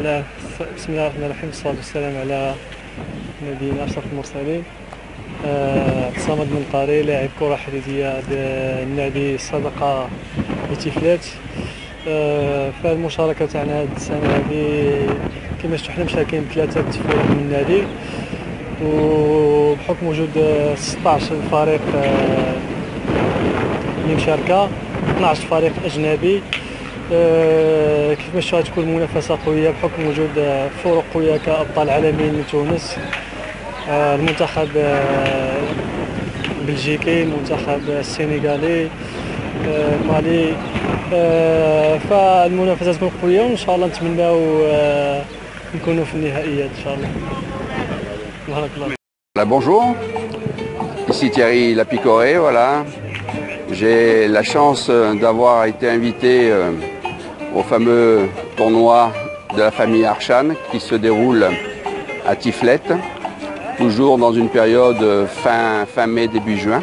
بسم الله الرحمن الرحيم والصلاة والسلام على نبينا أشرف المرسلين. صمد من طاري لاعب كرة حديثية النادي الصدقة لتيفلات. فالمشاركة تاعنا هذه السنة هذه كما شفتوا حنا مشاركين بثلاثة فرق من النادي، وبحكم وجود 16 فريق اللي مشاركة 12 فريق أجنبي. كيف ما شفتوا تكون منافسة قوية بحكم وجود فرق قوية كأبطال عالميين من تونس، المنتخب البلجيكي، المنتخب السنغالي، مالي. فالمنافسة تكون قوية وإن شاء الله نتمناو نكونوا في النهائيات إن شاء الله. Bonjour, ici Thierry Lapicoré, voilà. J'ai la chance d'avoir été invité au fameux tournoi de la famille Archan qui se déroule à Tiflet, toujours dans une période fin mai, début juin.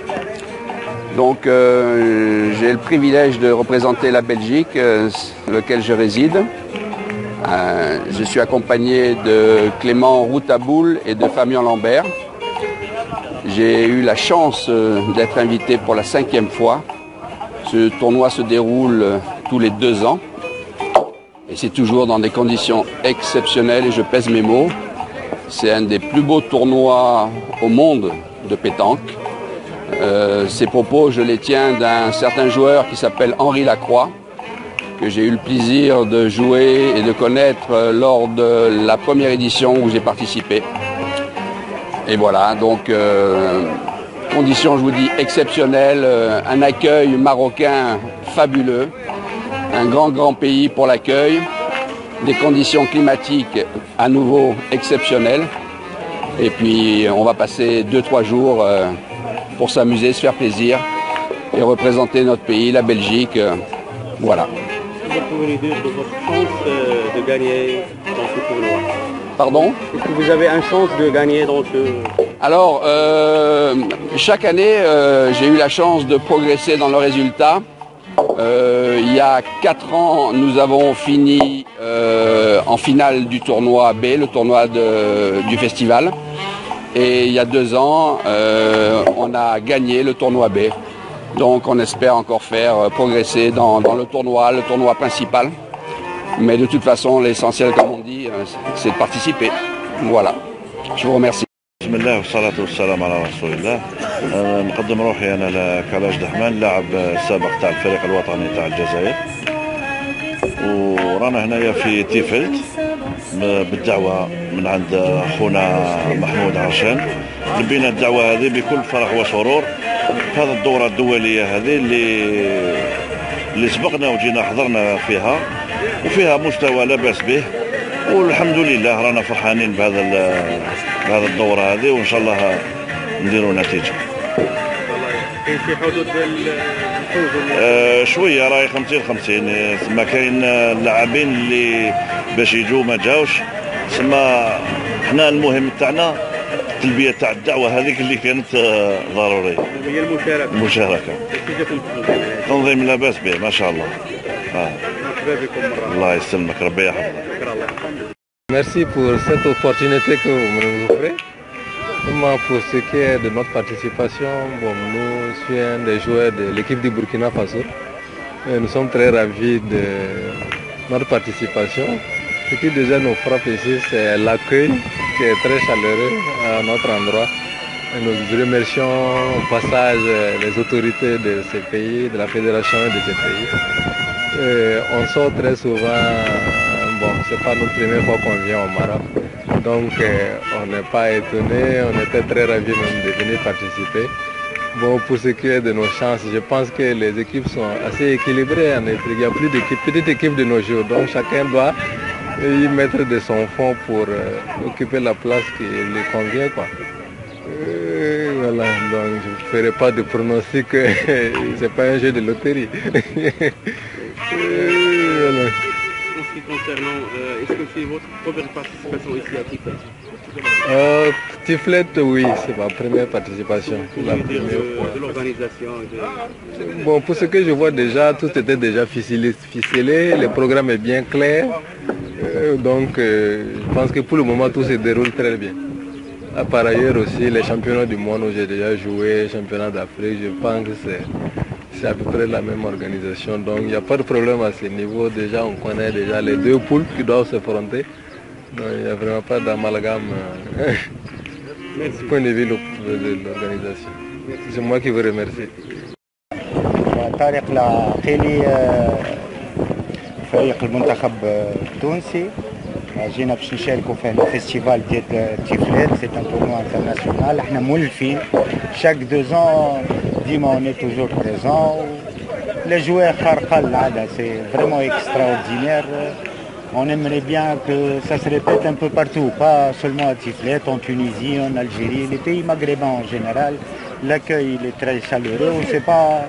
Donc j'ai le privilège de représenter la Belgique, dans laquelle je réside. Je suis accompagné de Clément Routaboul et de Fabien Lambert. J'ai eu la chance d'être invité pour la 5e fois. Ce tournoi se déroule tous les 2 ans. Et c'est toujours dans des conditions exceptionnelles, et je pèse mes mots. C'est un des plus beaux tournois au monde de pétanque. Ces propos, je les tiens d'un certain joueur qui s'appelle Henri Lacroix, que j'ai eu le plaisir de jouer et de connaître lors de la première édition où j'ai participé. Et voilà, donc conditions, je vous dis, exceptionnelles, un accueil marocain fabuleux, un grand pays pour l'accueil, des conditions climatiques à nouveau exceptionnelles. Et puis on va passer 2-3 jours pour s'amuser, se faire plaisir et représenter notre pays, la Belgique. Voilà. Vous avez une idée de votre chance de gagner dans ce tournoi? Pardon? Est-ce que vous avez une chance de gagner dans ce... Alors, chaque année, j'ai eu la chance de progresser dans le résultat. Il y a 4 ans, nous avons fini en finale du tournoi B, le tournoi du festival. Et il y a 2 ans, on a gagné le tournoi B. Donc on espère encore faire progresser dans le tournoi principal. Mais de toute façon, l'essentiel, comme on dit, c'est de participer. Voilà. Je vous remercie. بسم الله والصلاة والسلام على رسول الله. نقدم روحي أنا لكلاج دحمان، لاعب سابق تاع الفريق الوطني تاع الجزائر، ورانا هنايا في تيفلت بالدعوة من عند أخونا محمود عرشان. لبينا الدعوة هذه بكل فرح وسرور في هذه الدورة الدولية هذه اللي سبقنا وجينا حضرنا فيها، وفيها مستوى لا بأس به، والحمد لله رانا فرحانين بهذا الدورة هذه، وإن شاء الله نديروا نتيجة. في حدود الفوز شوية راهي 50-50. ثم كاين اللاعبين اللي باش يجوا ما جاوش، ثم حنا المهم تاعنا التلبية تاع الدعوة هذيك اللي كانت ضرورية، هي المشاركة. تنظيم لا بأس به ما شاء الله. مرحبا بكم مرة. الله يسلمك، ربي يحفظك. Merci pour cette opportunité que vous nous offrez. Pour ce qui est de notre participation, nous sommes des joueurs de l'équipe du Burkina Faso. Nous sommes très ravis de notre participation. Ce qui déjà nous frappe ici, c'est l'accueil qui est très chaleureux à notre endroit. Et nous remercions au passage les autorités de ces pays, de la fédération de ces pays. Et on sort très souvent. Bon, c'est pas notre première fois qu'on vient au Maroc, donc on n'est pas étonné, on était très ravis même de venir participer. Bon, pour ce qui est de nos chances, je pense que les équipes sont assez équilibrées en Afrique. Il n'y a plus d'équipe, petite équipe de nos jours, donc chacun doit y mettre de son fond pour occuper la place qui lui convient, quoi. Voilà, donc je ne ferai pas de pronostic, c'est pas un jeu de loterie. Voilà. Concernant, est-ce que c'est votre première participation ici à Tiflet? Tiflet, oui, c'est ma première participation. De l'organisation. Bon, pour ce que je vois déjà, tout était déjà ficelé, le programme est bien clair. Donc, je pense que pour le moment, tout se déroule très bien. Par ailleurs aussi, les championnats du monde où j'ai déjà joué, championnat d'Afrique, je pense que c'est à peu près la même organisation. Donc, il n'y a pas de problème à ce niveau. Déjà, on connaît déjà les deux poules qui doivent s'affronter. Donc, il n'y a vraiment pas d'amalgame du point de vue de l'organisation. C'est moi qui vous remercie. طارق العقيلي فريق المنتخب التونسي جينا باش نشاركوا في الفيستيفال ديال تيفلات. سي ان تورنوا انترناسيونال. احنا مولفين شاك 2 ans ديما اون توجور بريزون. الاجواء خارقه للعاده. سي فريمون اكستراوردينير. On aimerait bien que ça se répète un peu partout, pas seulement à Tiflet, en Tunisie, en Algérie, les pays maghrébins en général. L'accueil il est très chaleureux. C'est pas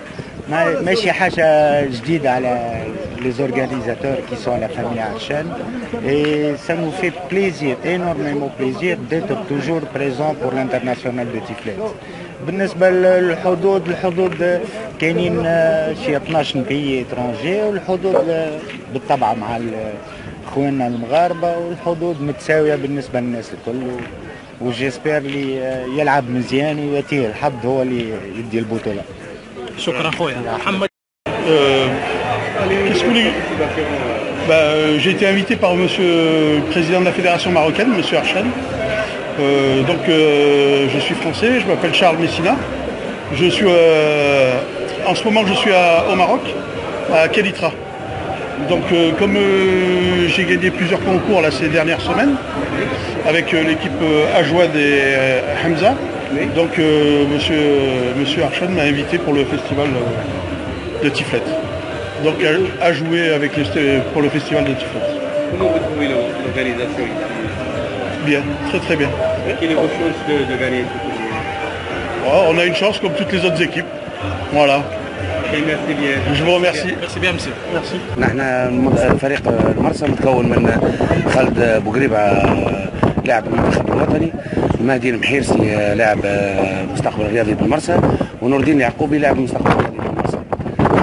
ماشي حاجة جديدة على les organisateurs qui sont à la famille Archen. Et ça nous fait plaisir, énormément plaisir d'être toujours présent pour l'international de Tiflet. بالنسبة للحدود كاينين شي 12 بيي اترونجي، والحدود بالطبع مع اخواننا المغاربة، والحدود متساوية بالنسبة للناس الكل. وجيسبر اللي يلعب مزيان ويأتيه الحظ هو اللي يدي البطولة. شكرا خويا محمد. Qu'est-ce que vous voulez j'ai été invité par monsieur le président de la fédération marocaine, monsieur Archen. Je suis français, je m'appelle Charles Messina. Je suis en ce moment je suis au Maroc, à Kenitra. Donc comme j'ai gagné plusieurs concours là, ces dernières semaines avec l'équipe Ajouad et Hamza, donc monsieur Archen m'a invité pour le festival de Tiflet. Donc à jouer avec pour le festival de Tiflet. Comment vous trouvez l'organisation ici? Bien, très très bien. Quelle est votre chance de gagner ce tournoi? On a une chance comme toutes les autres équipes. Voilà. Et merci bien. Je vous remercie. Merci bien monsieur. Merci. نحن فريق المرسى متكون من خالد بوقريبة لاعب المنتخب الوطني، مهدي المحيرسي لاعب مستقبل رياضي بالمرسى، ونور الدين اليعقوبي لاعب مستقبل رياضي بالمرسى.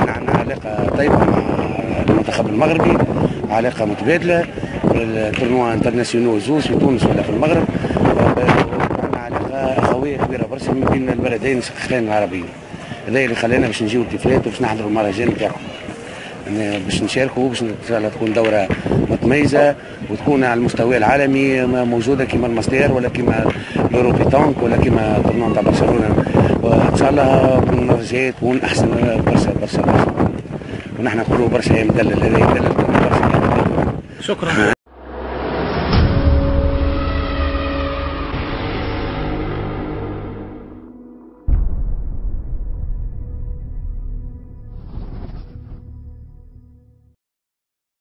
عندنا علاقة طيبة مع المنتخب المغربي، علاقة متبادلة في التورنوا انترناسيونال زوز في تونس ولا في المغرب. عندنا علاقة أخوية كبيرة برشا ما بين البلدين الشقيقين العربيين. هذا اللي خلانا باش نجيو التيفلات وباش نحضروا المهرجان نتاعكم. باش نشاركوا باش تكون دورة متميزة وتكون على المستوى العالمي موجودة كما الماستير ولا كما الأوروبي تانك ولا كما التورنوا نتاع برشلونة. وإن شاء الله تكون تكون أحسن برشا برشا برشا. ونحن نقولوا برشا يا مدلل، هذا يدلل برشا. شكرا.